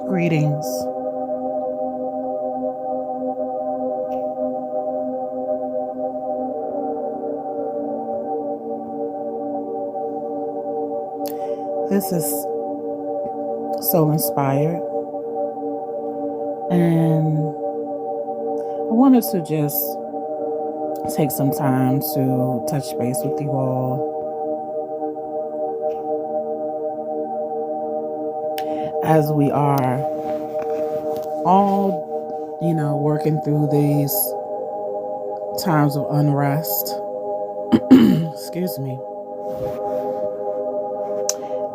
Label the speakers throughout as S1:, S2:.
S1: Greetings. This is Soul Inspired, and I wanted to just take some time to touch base with you all as we are all, working through these times of unrest. Excuse me.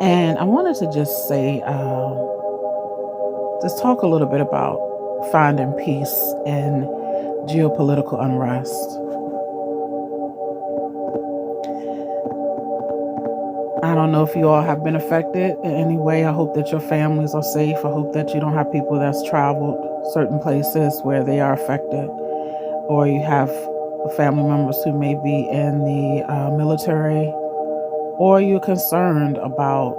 S1: And I wanted to just say, just talk a little bit about finding peace in geopolitical unrest. I don't know if you all have been affected in any way. I hope that your families are safe. I hope that you don't have people that's traveled certain places where they are affected, or you have family members who may be in the military, or you're concerned about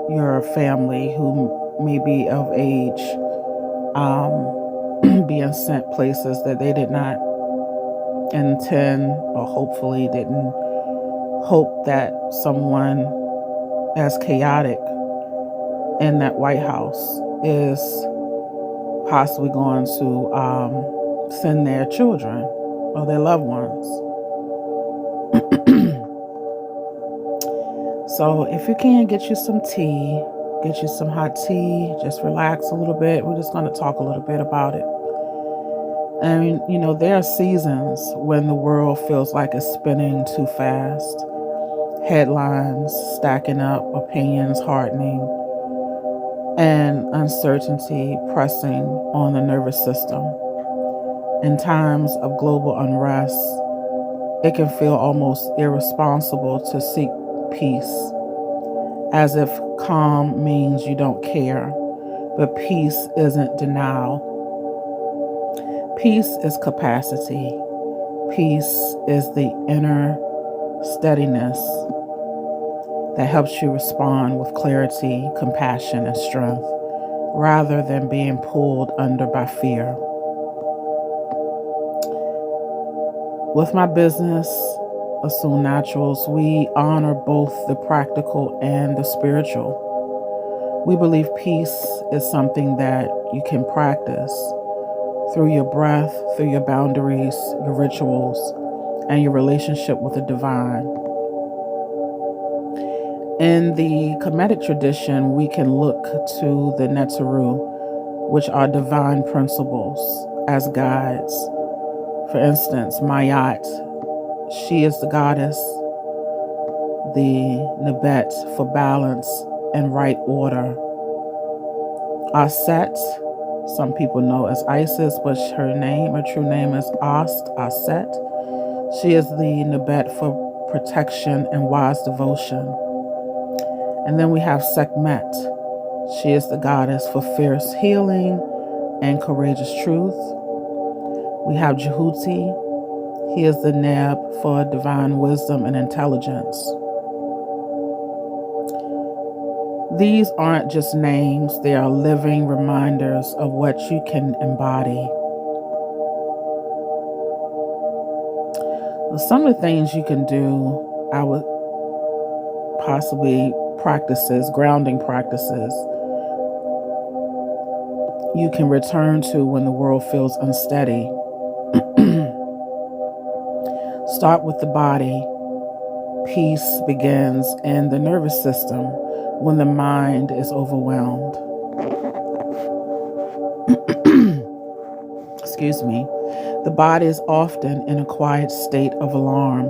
S1: your family who may be of age being sent places that they did not intend, or hopefully didn't hope that someone as chaotic in that White House is possibly going to send their children or their loved ones. So if you can, get you some tea, get you some hot tea, just relax a little bit. We're just going to talk a little bit about it. And, there are seasons when the world feels like it's spinning too fast. Headlines stacking up, opinions hardening, and uncertainty pressing on the nervous system. In times of global unrest, it can feel almost irresponsible to seek peace, as if calm means you don't care. But peace isn't denial. Peace is capacity. Peace is the inner steadiness that helps you respond with clarity, compassion, and strength, rather than being pulled under by fear. With my business, Assume Naturals, we honor both the practical and the spiritual. We believe peace is something that you can practice through your breath, through your boundaries, your rituals, and your relationship with the divine. In the Kemetic tradition, we can look to the Netzeru, which are divine principles, as guides. For instance, Mayat, she is the goddess, the Nebet for balance and right order. Aset, some people know as Isis, but her true name is Aset. She is the Nebet for protection and wise devotion. And then we have Sekhmet. She is the goddess for fierce healing and courageous truth. We have Jehuti. He is the Neb for divine wisdom and intelligence. These aren't just names, they are living reminders of what you can embody. Some of the things you can do, I would possibly grounding practices, you can return to when the world feels unsteady. Start with the body. Peace begins in the nervous system when the mind is overwhelmed. Excuse me. The body is often in a quiet state of alarm.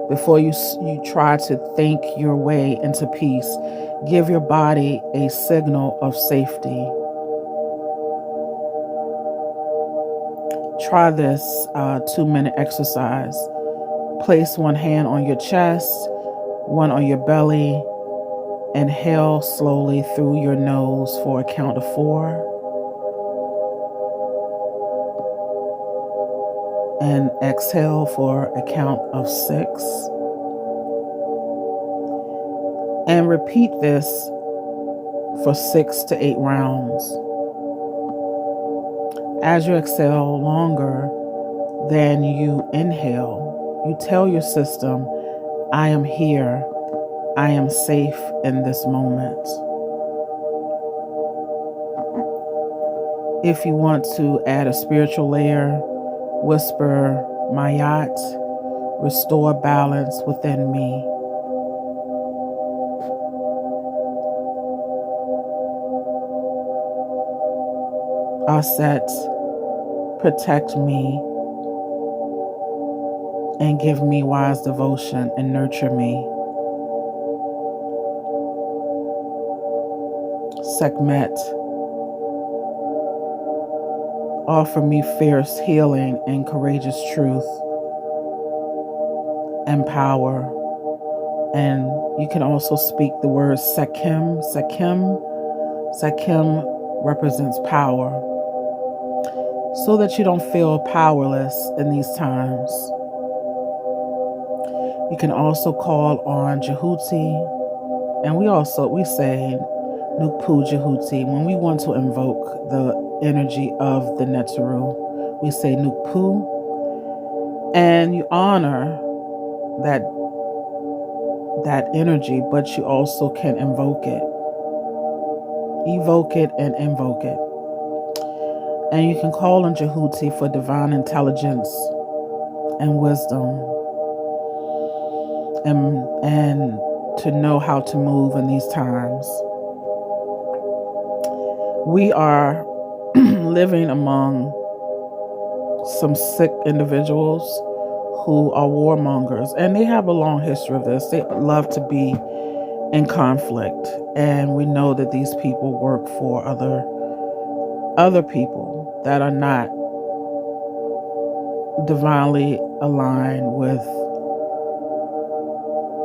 S1: Before you try to think your way into peace, give your body a signal of safety. Try this 2-minute exercise. Place one hand on your chest, one on your belly. Inhale slowly through your nose for a count of 4. And exhale for a count of 6. And repeat this for 6 to 8 rounds. As you exhale longer than you inhale, you tell your system, I am here. I am safe in this moment. If you want to add a spiritual layer, whisper, Mayat, restore balance within me. Aset, protect me and give me wise devotion and nurture me. Sekhmet, offer me fierce healing and courageous truth and power. And you can also speak the word Sekim. Sekim represents power, so that you don't feel powerless in these times. You can also call on Jehuti, and we say Nukpu Jehuti. When we want to invoke the energy of the Netzeru, we say Nukpu, and you honor that energy, but you also can invoke it. Evoke it and invoke it. And you can call on Jehuti for divine intelligence and wisdom, and to know how to move in these times. We are living among some sick individuals who are warmongers, and they have a long history of this. They love to be in conflict, and we know that these people work for other people that are not divinely aligned with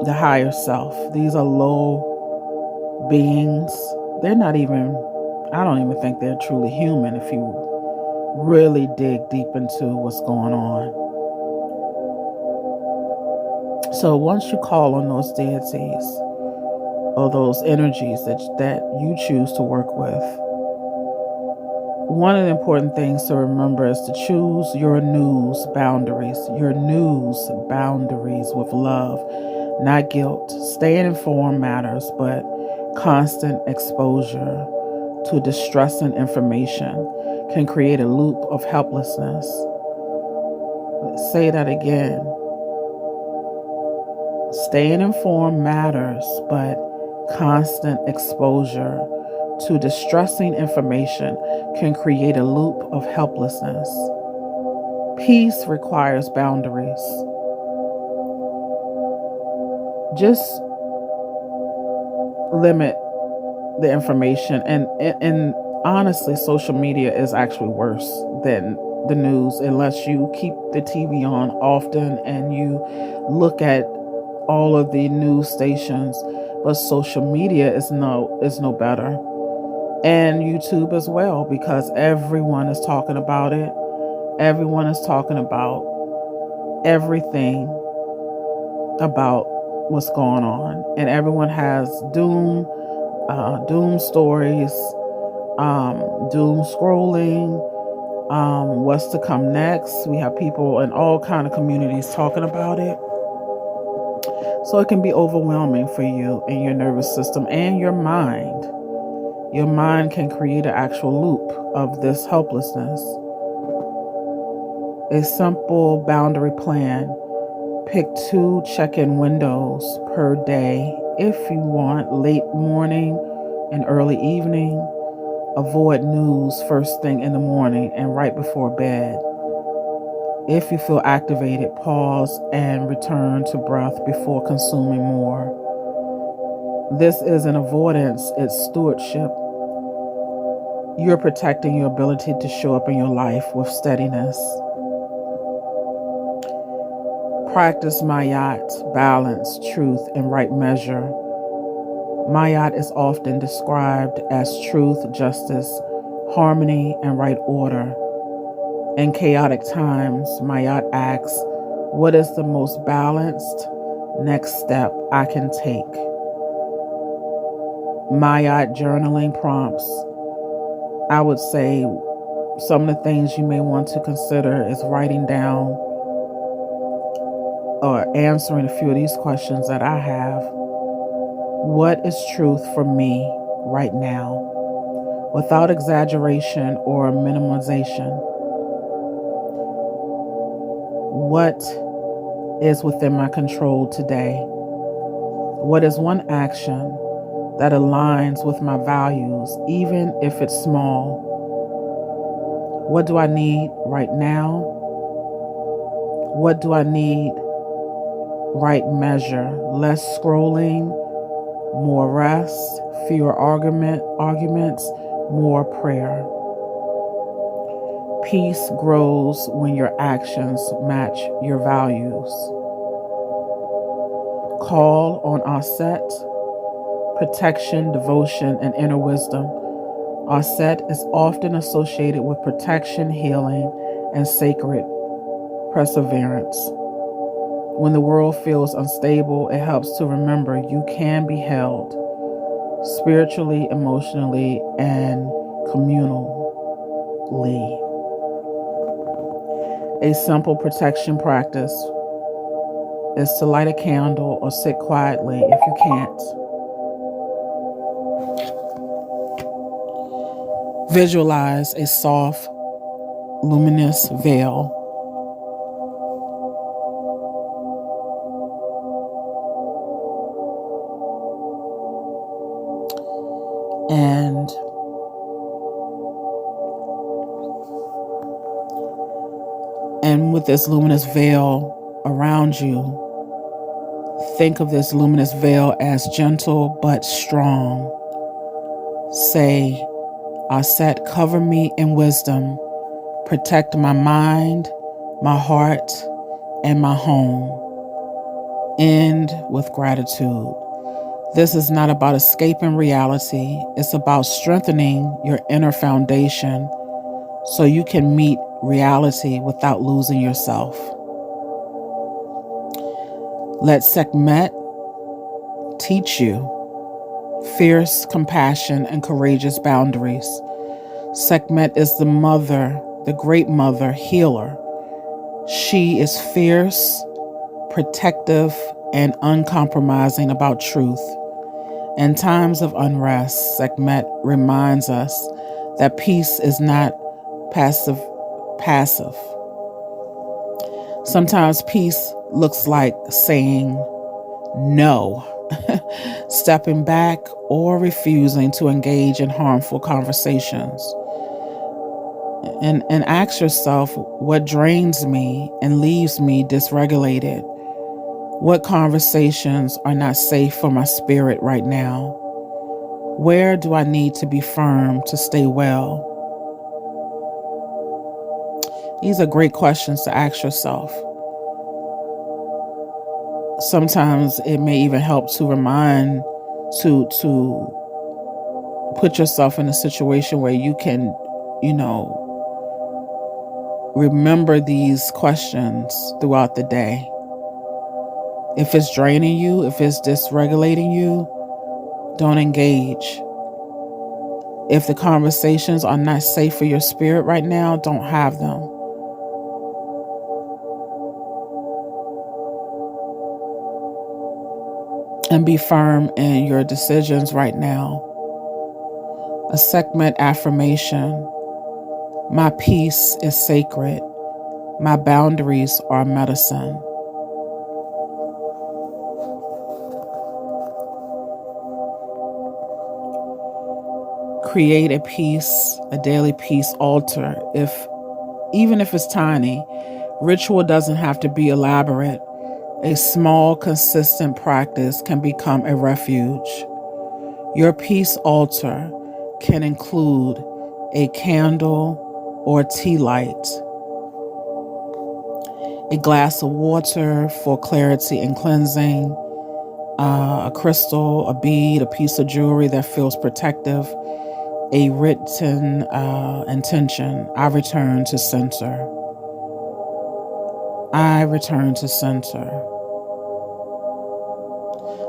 S1: the higher self. These are low beings. They're not even, I don't even think they're truly human if you really dig deep into what's going on. So once you call on those deities or those energies that you choose to work with, one of the important things to remember is to choose your news boundaries with love, not guilt. Staying informed matters, but constant exposure to distressing information can create a loop of helplessness. Let's say that again. Staying informed matters, but constant exposure to distressing information can create a loop of helplessness. Peace requires boundaries. Just limit the information, and honestly, social media is actually worse than the news, unless you keep the TV on often and you look at all of the news stations. But social media is no better, and YouTube as well, because everyone is talking about it. Everyone is talking about everything about what's going on, and everyone has doom stories, doom scrolling, what's to come next. We have people in all kind of communities talking about it. So it can be overwhelming for you and your nervous system and your mind. Your mind can create an actual loop of this helplessness. A simple boundary plan. Pick 2 check-in windows per day if you want, late morning and early evening. Avoid news first thing in the morning and right before bed. If you feel activated, pause and return to breath before consuming more. This isn't avoidance, it's stewardship. You're protecting your ability to show up in your life with steadiness. Practice Mayat, balance, truth, and right measure. Mayat is often described as truth, justice, harmony, and right order. In chaotic times, Mayat asks, what is the most balanced next step I can take? Mayat journaling prompts. I would say some of the things you may want to consider is writing down or answering a few of these questions that I have. What is truth for me right now? Without exaggeration or minimization. What is within my control today? What is one action that aligns with my values, even if it's small? What do I need right now? What do I need right measure? Less scrolling, more rest, fewer arguments, more prayer. Peace grows when your actions match your values. Call on Aset, protection, devotion, and inner wisdom. Aset is often associated with protection, healing, and sacred perseverance. When the world feels unstable, it helps to remember you can be held spiritually, emotionally, and communally. A simple protection practice is to light a candle or sit quietly if you can't. Visualize a soft, luminous veil. And with this luminous veil around you, think of this luminous veil as gentle but strong. Say, Aset, cover me in wisdom, protect my mind, my heart, and my home. End with gratitude. This is not about escaping reality. It's about strengthening your inner foundation so you can meet reality without losing yourself. Let Sekhmet teach you fierce compassion and courageous boundaries. Sekhmet is the mother, the great mother healer. She is fierce, protective, and uncompromising about truth. In times of unrest, Sekhmet reminds us that peace is not passive. Sometimes peace looks like saying no, stepping back, or refusing to engage in harmful conversations. And ask yourself, what drains me and leaves me dysregulated? What conversations are not safe for my spirit right now? Where do I need to be firm to stay well? These are great questions to ask yourself. Sometimes it may even help to remind, to put yourself in a situation where you can, remember these questions throughout the day. If it's draining you, if it's dysregulating you, don't engage. If the conversations are not safe for your spirit right now, don't have them. And be firm in your decisions right now. A Sekhmet affirmation. My peace is sacred. My boundaries are medicine. Create a daily peace altar. Even if it's tiny, ritual doesn't have to be elaborate. A small, consistent practice can become a refuge. Your peace altar can include a candle or tea light, a glass of water for clarity and cleansing, a crystal, a bead, a piece of jewelry that feels protective. a written intention. I return to center. I return to center.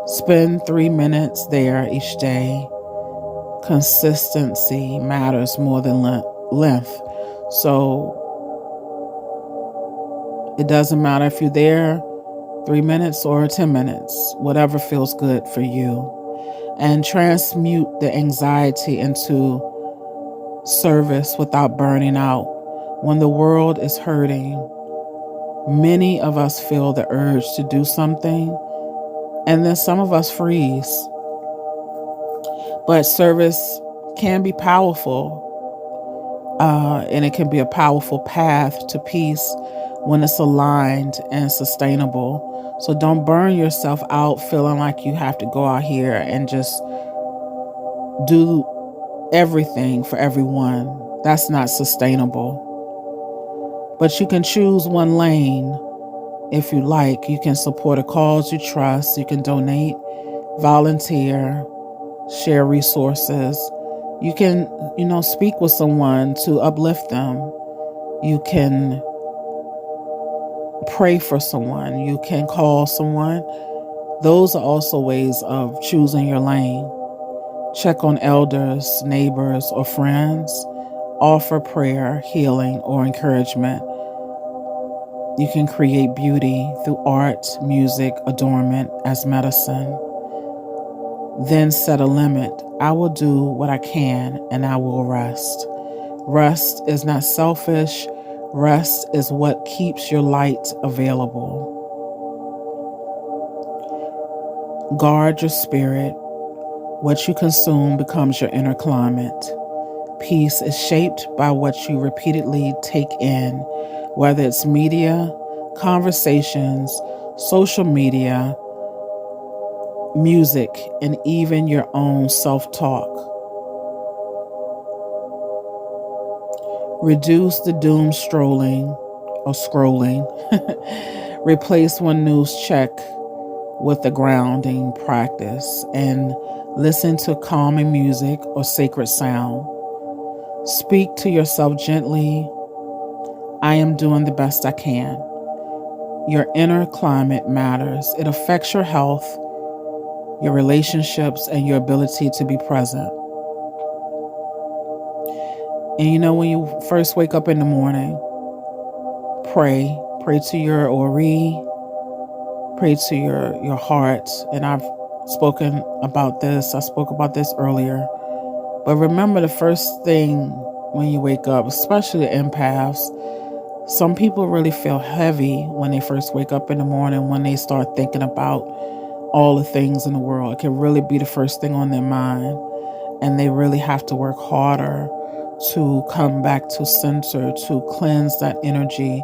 S1: Spend 3 minutes there each day. Consistency matters more than length. So it doesn't matter if you're there 3 minutes or 10 minutes, whatever feels good for you. And transmute the anxiety into service without burning out. When the world is hurting, many of us feel the urge to do something, and then some of us freeze. But service can be powerful, and it can be a powerful path to peace when it's aligned and sustainable. So don't burn yourself out feeling like you have to go out here and just do everything for everyone. That's not sustainable. But you can choose one lane if you like. You can support a cause you trust. You can donate, volunteer, share resources. You can, speak with someone to uplift them. You can pray for someone. You can call someone. Those are also ways of choosing your lane. Check on elders, neighbors, or friends. Offer prayer, healing, or encouragement. You can create beauty through art, music, adornment as medicine. Then set a limit. I will do what I can and I will rest. Rest is not selfish. Rest is what keeps your light available. Guard your spirit. What you consume becomes your inner climate. Peace is shaped by what you repeatedly take in, whether it's media, conversations, social media, music, and even your own self-talk. Reduce the doom scrolling. Replace one news check with a grounding practice and listen to calming music or sacred sound. Speak to yourself gently. I am doing the best I can. Your inner climate matters. It affects your health, your relationships, and your ability to be present. And when you first wake up in the morning, pray to your Ori, pray to your heart. And I've spoken about this. I spoke about this earlier. But remember, the first thing when you wake up, especially the empaths, some people really feel heavy when they first wake up in the morning, when they start thinking about all the things in the world. It can really be the first thing on their mind. And they really have to work harder to come back to center, to cleanse that energy.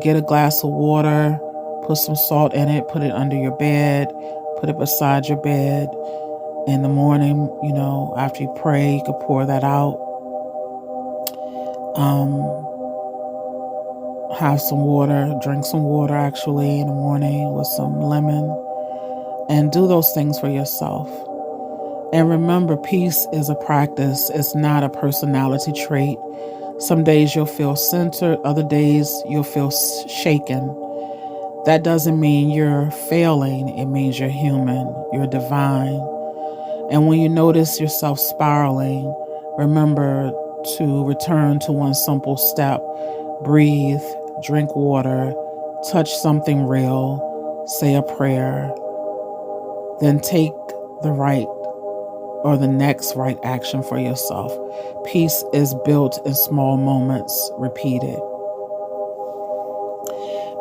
S1: Get a glass of water, put some salt in it, put it under your bed, put it beside your bed. In the morning, after you pray, you could pour that out. Have some water, drink some water actually in the morning with some lemon, and do those things for yourself. And remember, peace is a practice. It's not a personality trait. Some days you'll feel centered, other days you'll feel shaken. That doesn't mean you're failing. It means you're human, you're divine. And when you notice yourself spiraling, remember to return to one simple step. Breathe, drink water, touch something real, say a prayer, then take the right or the next right action for yourself. Peace is built in small moments, repeated.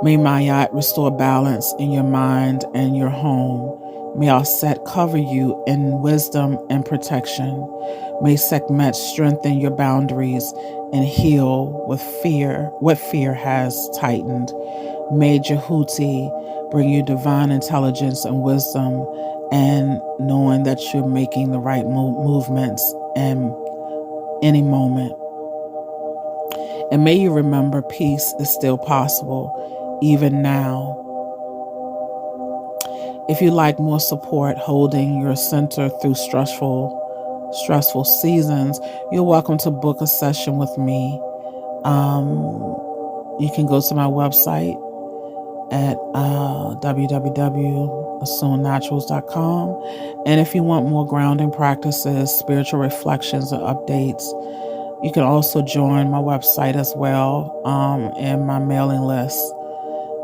S1: May Mayat restore balance in your mind and your home. May Aset cover you in wisdom and protection. May Sekhmet strengthen your boundaries and heal what fear has tightened. May Jehuti bring you divine intelligence and wisdom, and knowing that you're making the right movements in any moment. And may you remember peace is still possible, even now. If you like more support holding your center through stressful stressful seasons, you're welcome to book a session with me. You can go to my website at www.assumenaturals.com. And if you want more grounding practices, spiritual reflections, and updates, you can also join my website as well, and my mailing list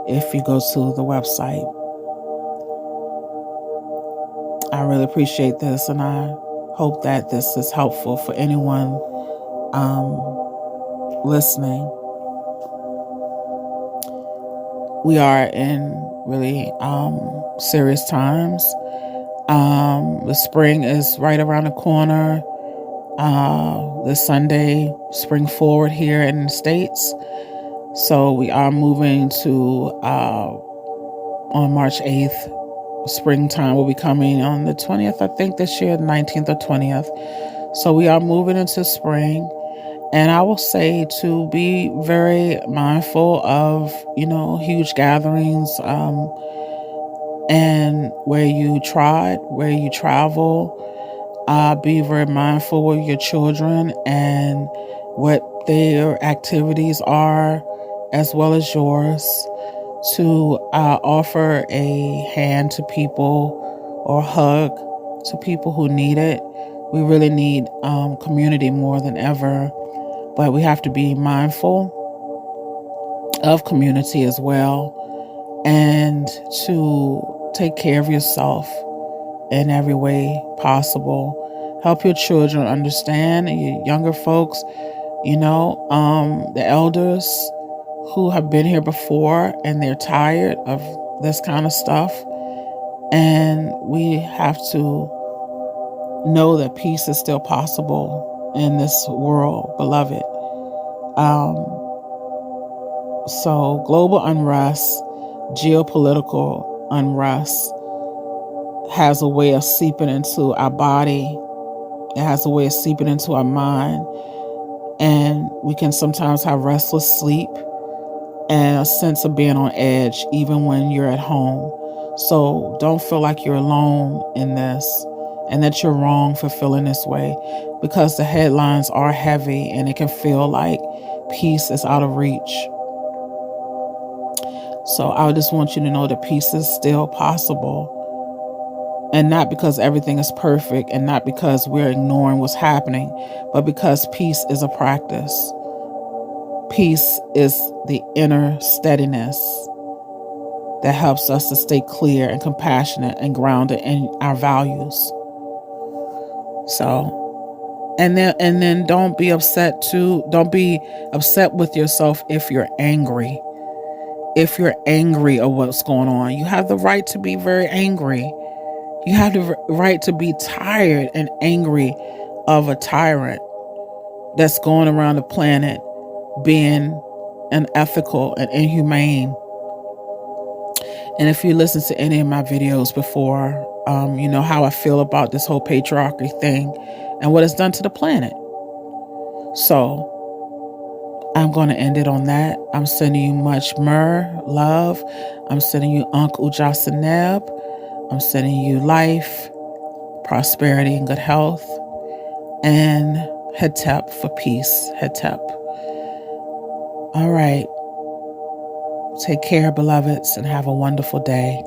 S1: if you go to the website. I really appreciate this, and I hope that this is helpful for anyone listening. We are in really serious times. The spring is right around the corner. This Sunday, spring forward here in the States. So we are moving to, on March 8th, springtime will be coming on the 20th, I think this year, 19th or 20th. So we are moving into spring. And I will say to be very mindful of, huge gatherings, and where you travel. Be very mindful with your children and what their activities are, as well as yours, to offer a hand to people or hug to people who need it. We really need community more than ever, but we have to be mindful of community as well, and to take care of yourself in every way possible. Help your children understand, and your younger folks, the elders who have been here before and they're tired of this kind of stuff. And we have to know that peace is still possible in this world, beloved. So global unrest, geopolitical unrest has a way of seeping into our body. It has a way of seeping into our mind. And we can sometimes have restless sleep and a sense of being on edge, even when you're at home. So don't feel like you're alone in this and that you're wrong for feeling this way, because the headlines are heavy and it can feel like peace is out of reach. So I just want you to know that peace is still possible. And not because everything is perfect, and not because we're ignoring what's happening, but because peace is a practice. Peace is the inner steadiness that helps us to stay clear and compassionate and grounded in our values. So, and then don't be upset with yourself if you're angry. If you're angry at what's going on, you have the right to be very angry. You have the right to be tired and angry of a tyrant that's going around the planet being unethical and inhumane. And if you listen to any of my videos before, you know how I feel about this whole patriarchy thing and what it's done to the planet. So I'm going to end it on that. I'm sending you much love. I'm sending you Ankh Ujasaneb. I'm sending you life, prosperity, and good health, and Hetep for peace. Hetep. All right. Take care, beloveds, and have a wonderful day.